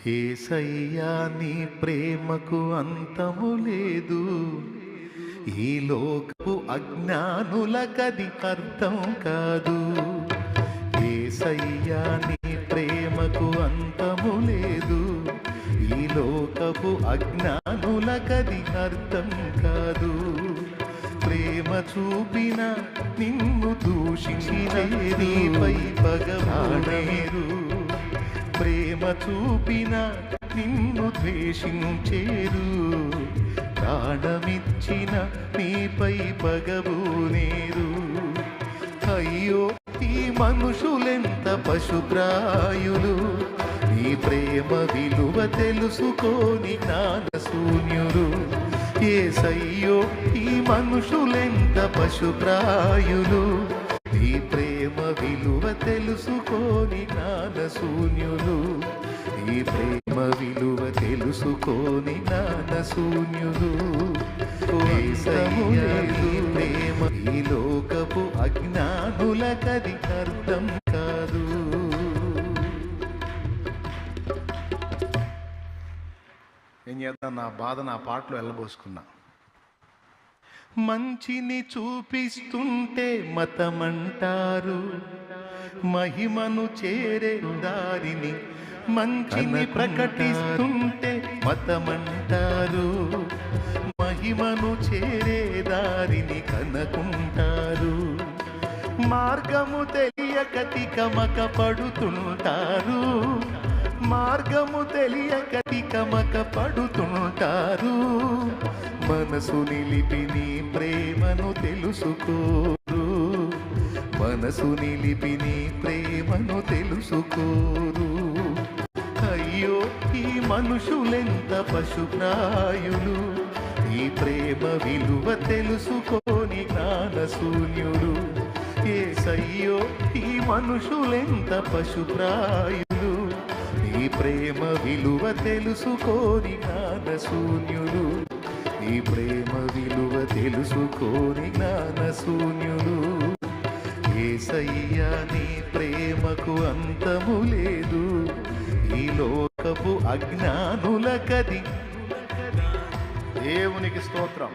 యేసయ్యా నీ ప్రేమకు అంతము లేదు, ఈ లోకపు అజ్ఞానులకది అర్థం కాదు. యేసయ్యా నీ ప్రేమకు అంతము లేదు, ఈ లోకపు అజ్ఞానులకది అర్థం కాదు. ప్రేమ చూపిన నిన్ను దూషించిన నీపై పగవాడేరు, ప్రేమ చూపిన నిన్ను ద్వేషించేరు, ప్రాణమిచ్చిన నీపై పగబూనేరు. అయ్యో ఈ మనుషులెంత పశుప్రాయులు, నీ ప్రేమ విలువ తెలుసుకోని జ్ఞానశూన్యులు. యేసయ్యో ఈ మనుషులెంత పశుప్రాయులు, నీ ప్రేమ విలువ తెలుసుకోని జ్ఞానశూన్యులు. నీ ప్రేమ విలువ తెలుసుకోని జ్ఞానశూన్యులు. యేసయ్యా నీ ప్రేమ ఈ లోకపు అజ్ఞానులకది అర్థం కాదు. ఏం చేద్దాం, నా బాధ నా పాటలో వెళ్ళబోసుకున్నా. మంచిని చూపిస్తుంటే మతమంటారు, మహిమను చేరే దారిని మంచిని ప్రకటిస్తుంటే మతమంటారు, మహిమను చేరే దారిని కనుకుంటారు. మార్గము తెలియక తికమక పడుతుంటారు, మార్గము తెలియక తికమక పడుతుంటారు. మనసు నిలిపి నీ ప్రేమను తెలుసుకోరు, మనసు నిలిపి నీ ప్రేమను తెలుసుకోరు. అయ్యో ఈ మనుషులెంత పశుప్రాయులు, ఈ ప్రేమ విలువ తెలుసుకోని జ్ఞానశూన్యులు. యేసయ్యో ఈ మనుషులెంత పశుప్రాయులు, ఈ ప్రేమ విలువ తెలుసుకోని జ్ఞానశూన్యులు. ఈ ప్రేమ విలువ తెలుసుకోని జ్ఞానశూన్యులు. యేసయ్యా నీ ప్రేమకు అంతము లేదు, ఈ లోకపు అజ్ఞానులకది. దేవునికి స్తోత్రం.